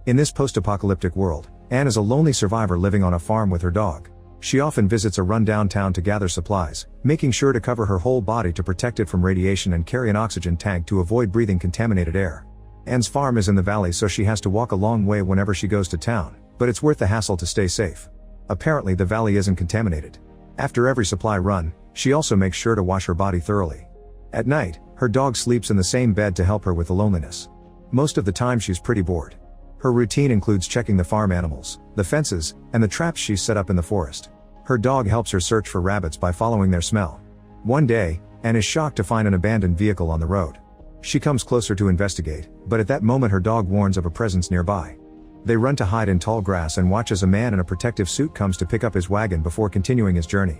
In this post-apocalyptic world, Anne is a lonely survivor living on a farm with her dog. She often visits a run-down town to gather supplies, making sure to cover her whole body to protect it from radiation and carry an oxygen tank to avoid breathing contaminated air. Anne's farm is in the valley, so she has to walk a long way whenever she goes to town, but it's worth the hassle to stay safe. Apparently the valley isn't contaminated. After every supply run, she also makes sure to wash her body thoroughly. At night, her dog sleeps in the same bed to help her with the loneliness. Most of the time she's pretty bored. Her routine includes checking the farm animals, the fences, and the traps she's set up in the forest. Her dog helps her search for rabbits by following their smell. One day, Anne is shocked to find an abandoned vehicle on the road. She comes closer to investigate, but at that moment her dog warns of a presence nearby. They run to hide in tall grass and watch as a man in a protective suit comes to pick up his wagon before continuing his journey.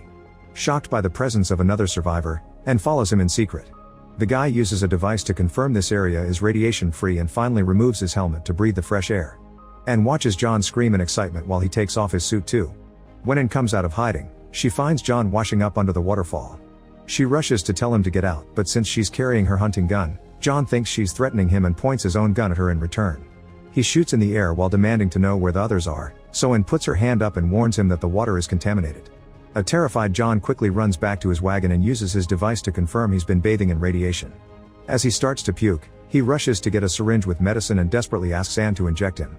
Shocked by the presence of another survivor, Anne follows him in secret. The guy uses a device to confirm this area is radiation-free and finally removes his helmet to breathe the fresh air. Anne watches John scream in excitement while he takes off his suit too. When Anne comes out of hiding, she finds John washing up under the waterfall. She rushes to tell him to get out, but since she's carrying her hunting gun, John thinks she's threatening him and points his own gun at her in return. He shoots in the air while demanding to know where the others are, so Anne puts her hand up and warns him that the water is contaminated. A terrified John quickly runs back to his wagon and uses his device to confirm he's been bathing in radiation. As he starts to puke, he rushes to get a syringe with medicine and desperately asks Anne to inject him.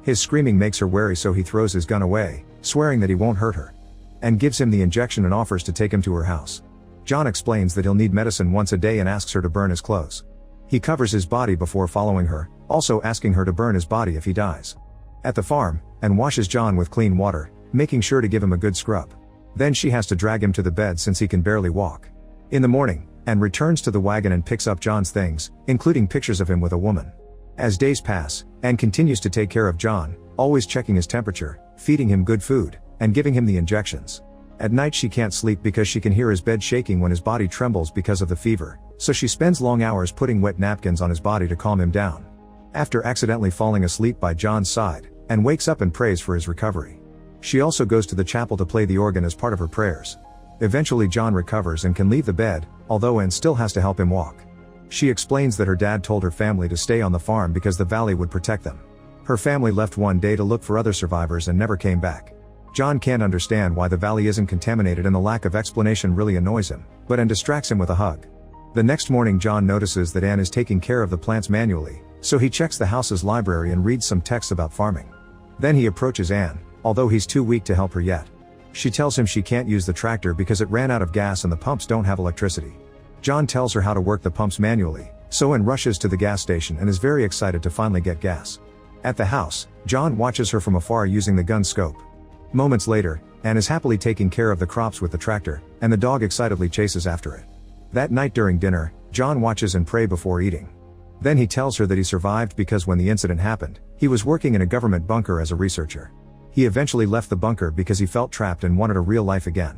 His screaming makes her wary, so he throws his gun away, swearing that he won't hurt her. Anne gives him the injection and offers to take him to her house. John explains that he'll need medicine once a day and asks her to burn his clothes. He covers his body before following her, also asking her to burn his body if he dies. At the farm, Anne washes John with clean water, making sure to give him a good scrub. Then she has to drag him to the bed since he can barely walk. In the morning, Anne returns to the wagon and picks up John's things, including pictures of him with a woman. As days pass, Anne continues to take care of John, always checking his temperature, feeding him good food, and giving him the injections. At night she can't sleep because she can hear his bed shaking when his body trembles because of the fever, so she spends long hours putting wet napkins on his body to calm him down. After accidentally falling asleep by John's side, Anne wakes up and prays for his recovery. She also goes to the chapel to play the organ as part of her prayers. Eventually John recovers and can leave the bed, although Anne still has to help him walk. She explains that her dad told her family to stay on the farm because the valley would protect them. Her family left one day to look for other survivors and never came back. John can't understand why the valley isn't contaminated and the lack of explanation really annoys him, but Anne distracts him with a hug. The next morning John notices that Anne is taking care of the plants manually, so he checks the house's library and reads some texts about farming. Then he approaches Anne, although he's too weak to help her yet. She tells him she can't use the tractor because it ran out of gas and the pumps don't have electricity. John tells her how to work the pumps manually, so Anne rushes to the gas station and is very excited to finally get gas. At the house, John watches her from afar using the gun's scope. Moments later, Anne is happily taking care of the crops with the tractor, and the dog excitedly chases after it. That night during dinner, John watches and prays before eating. Then he tells her that he survived because when the incident happened, he was working in a government bunker as a researcher. He eventually left the bunker because he felt trapped and wanted a real life again.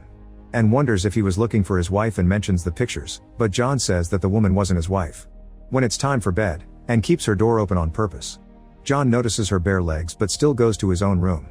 Anne wonders if he was looking for his wife and mentions the pictures, but John says that the woman wasn't his wife. When it's time for bed, Anne keeps her door open on purpose. John notices her bare legs but still goes to his own room.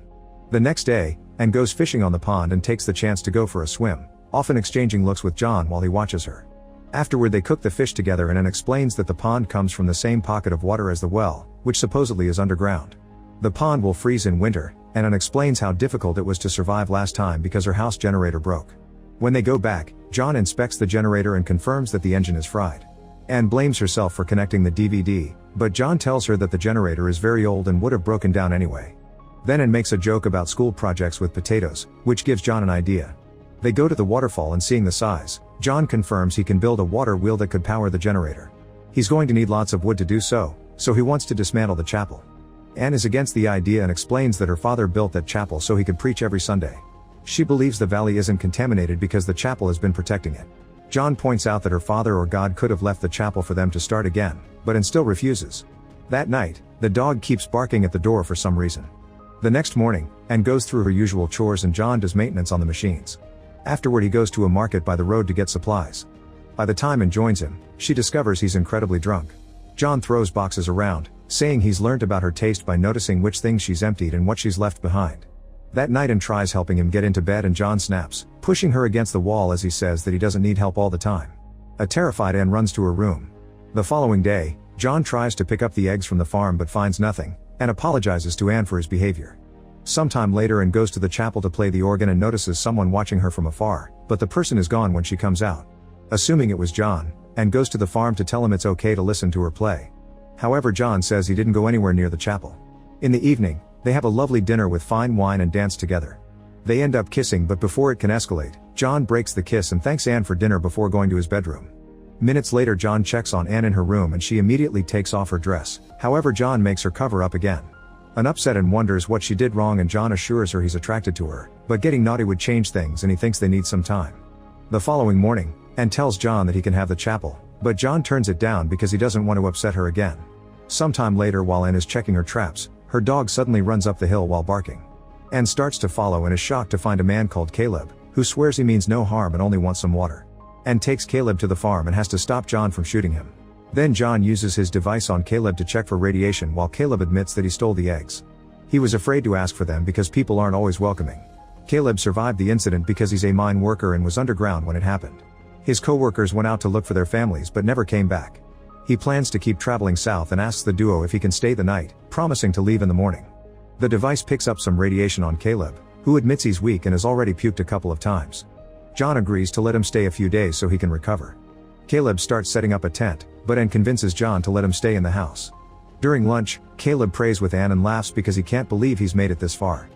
The next day, Anne goes fishing on the pond and takes the chance to go for a swim, often exchanging looks with John while he watches her. Afterward they cook the fish together and Anne explains that the pond comes from the same pocket of water as the well, which supposedly is underground. The pond will freeze in winter, and Anne explains how difficult it was to survive last time because her house generator broke. When they go back, John inspects the generator and confirms that the engine is fried. Anne blames herself for connecting the DVD, but John tells her that the generator is very old and would have broken down anyway. Then Anne makes a joke about school projects with potatoes, which gives John an idea. They go to the waterfall and seeing the size, John confirms he can build a water wheel that could power the generator. He's going to need lots of wood to do so he wants to dismantle the chapel. Anne is against the idea and explains that her father built that chapel so he could preach every Sunday. She believes the valley isn't contaminated because the chapel has been protecting it. John points out that her father or God could have left the chapel for them to start again, but Anne still refuses. That night, the dog keeps barking at the door for some reason. The next morning, Anne goes through her usual chores and John does maintenance on the machines. Afterward he goes to a market by the road to get supplies. By the time Anne joins him, she discovers he's incredibly drunk. John throws boxes around, saying he's learned about her taste by noticing which things she's emptied and what she's left behind. That night Anne tries helping him get into bed and John snaps, pushing her against the wall as he says that he doesn't need help all the time. A terrified Anne runs to her room. The following day, John tries to pick up the eggs from the farm but finds nothing, and apologizes to Anne for his behavior. Sometime later, Anne goes to the chapel to play the organ and notices someone watching her from afar, but the person is gone when she comes out. Assuming it was John, Anne goes to the farm to tell him it's okay to listen to her play. However, John says he didn't go anywhere near the chapel. In the evening, they have a lovely dinner with fine wine and dance together. They end up kissing, but before it can escalate, John breaks the kiss and thanks Anne for dinner before going to his bedroom. Minutes later, John checks on Anne in her room and she immediately takes off her dress. However, John makes her cover up again. Anne upset and wonders what she did wrong, and John assures her he's attracted to her, but getting naughty would change things and he thinks they need some time. The following morning, Anne tells John that he can have the chapel, but John turns it down because he doesn't want to upset her again. Sometime later, while Anne is checking her traps, her dog suddenly runs up the hill while barking. Anne starts to follow and is shocked to find a man called Caleb, who swears he means no harm and only wants some water. Anne takes Caleb to the farm and has to stop John from shooting him. Then John uses his device on Caleb to check for radiation, while Caleb admits that he stole the eggs. He was afraid to ask for them because people aren't always welcoming. Caleb survived the incident because he's a mine worker and was underground when it happened. His co-workers went out to look for their families but never came back. He plans to keep traveling south and asks the duo if he can stay the night, promising to leave in the morning. The device picks up some radiation on Caleb, who admits he's weak and has already puked a couple of times. John agrees to let him stay a few days so he can recover. Caleb starts setting up a tent, but Anne convinces John to let him stay in the house. During lunch, Caleb prays with Anne and laughs because he can't believe he's made it this far.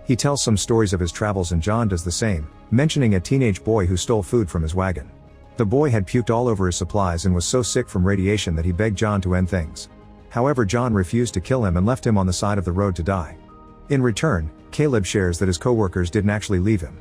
He tells some stories of his travels and John does the same, mentioning a teenage boy who stole food from his wagon. The boy had puked all over his supplies and was so sick from radiation that he begged John to end things. However, John refused to kill him and left him on the side of the road to die. In return, Caleb shares that his co-workers didn't actually leave him.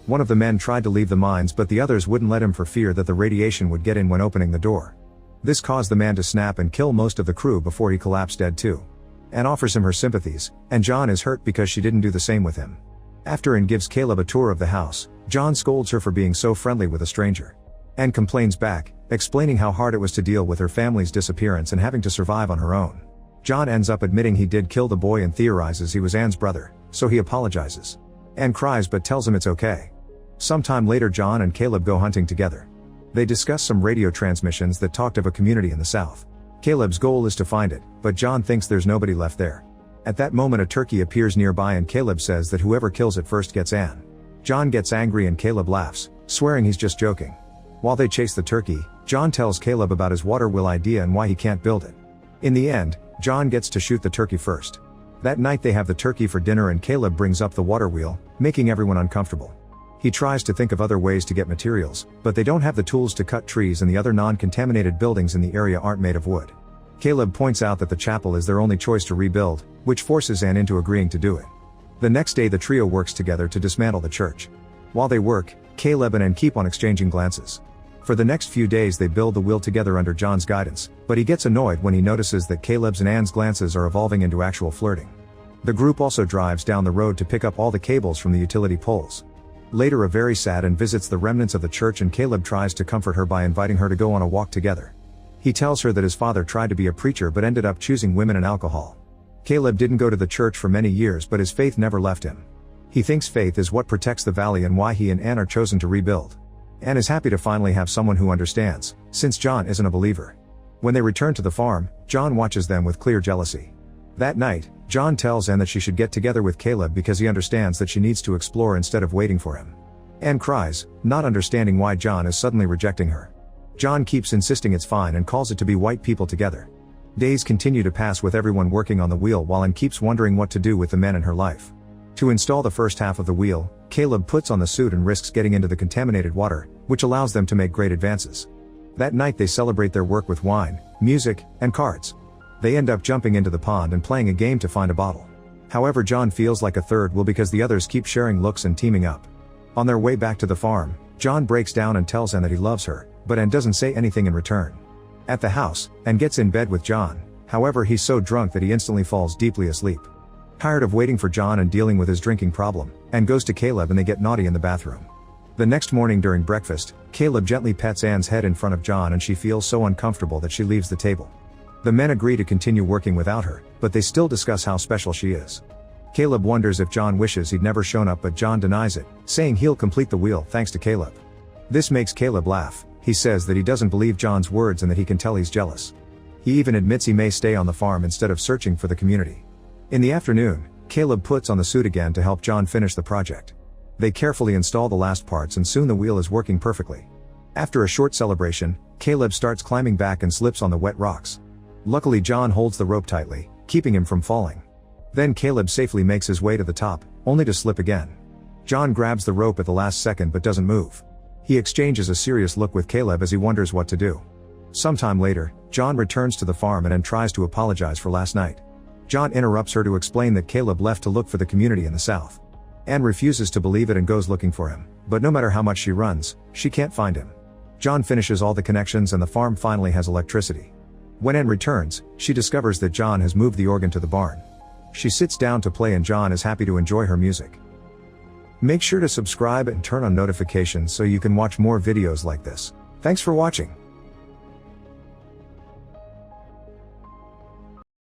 One of the men tried to leave the mines, but the others wouldn't let him for fear that the radiation would get in when opening the door. This caused the man to snap and kill most of the crew before he collapsed dead too. Anne offers him her sympathies, and John is hurt because she didn't do the same with him. After Anne gives Caleb a tour of the house, John scolds her for being so friendly with a stranger. Anne complains back, explaining how hard it was to deal with her family's disappearance and having to survive on her own. John ends up admitting he did kill the boy and theorizes he was Anne's brother, so he apologizes. Anne cries but tells him it's okay. Sometime later, John and Caleb go hunting together. They discuss some radio transmissions that talked of a community in the south. Caleb's goal is to find it, but John thinks there's nobody left there. At that moment, a turkey appears nearby and Caleb says that whoever kills it first gets Anne. John gets angry and Caleb laughs, swearing he's just joking. While they chase the turkey, John tells Caleb about his water wheel idea and why he can't build it. In the end, John gets to shoot the turkey first. That night they have the turkey for dinner and Caleb brings up the water wheel, making everyone uncomfortable. He tries to think of other ways to get materials, but they don't have the tools to cut trees and the other non-contaminated buildings in the area aren't made of wood. Caleb points out that the chapel is their only choice to rebuild, which forces Anne into agreeing to do it. The next day the trio works together to dismantle the church. While they work, Caleb and Anne keep on exchanging glances. For the next few days they build the wheel together under John's guidance, but he gets annoyed when he notices that Caleb's and Anne's glances are evolving into actual flirting. The group also drives down the road to pick up all the cables from the utility poles. Later, a very sad Anne visits the remnants of the church and Caleb tries to comfort her by inviting her to go on a walk together. He tells her that his father tried to be a preacher but ended up choosing women and alcohol. Caleb didn't go to the church for many years, but his faith never left him. He thinks faith is what protects the valley and why he and Anne are chosen to rebuild. Anne is happy to finally have someone who understands, since John isn't a believer. When they return to the farm, John watches them with clear jealousy. That night, John tells Anne that she should get together with Caleb because he understands that she needs to explore instead of waiting for him. Anne cries, not understanding why John is suddenly rejecting her. John keeps insisting it's fine and calls it to be white people together. Days continue to pass with everyone working on the wheel while Anne keeps wondering what to do with the men in her life. To install the first half of the wheel, Caleb puts on the suit and risks getting into the contaminated water, which allows them to make great advances. That night they celebrate their work with wine, music, and cards. They end up jumping into the pond and playing a game to find a bottle. However, John feels like a third wheel because the others keep sharing looks and teaming up. On their way back to the farm, John breaks down and tells Anne that he loves her, but Anne doesn't say anything in return. At the house, Anne gets in bed with John, however he's so drunk that he instantly falls deeply asleep. Tired of waiting for John and dealing with his drinking problem, Anne goes to Caleb and they get naughty in the bathroom. The next morning during breakfast, Caleb gently pets Anne's head in front of John and she feels so uncomfortable that she leaves the table. The men agree to continue working without her, but they still discuss how special she is. Caleb wonders if John wishes he'd never shown up, but John denies it, saying he'll complete the wheel thanks to Caleb. This makes Caleb laugh. He says that he doesn't believe John's words and that he can tell he's jealous. He even admits he may stay on the farm instead of searching for the community. In the afternoon, Caleb puts on the suit again to help John finish the project. They carefully install the last parts and soon the wheel is working perfectly. After a short celebration, Caleb starts climbing back and slips on the wet rocks. Luckily John holds the rope tightly, keeping him from falling. Then Caleb safely makes his way to the top, only to slip again. John grabs the rope at the last second but doesn't move. He exchanges a serious look with Caleb as he wonders what to do. Sometime later, John returns to the farm and Ann tries to apologize for last night. John interrupts her to explain that Caleb left to look for the community in the south. Ann refuses to believe it and goes looking for him, but no matter how much she runs, she can't find him. John finishes all the connections and the farm finally has electricity. When Ann returns, she discovers that John has moved the organ to the barn. She sits down to play and John is happy to enjoy her music. Make sure to subscribe and turn on notifications so you can watch more videos like this. Thanks for watching.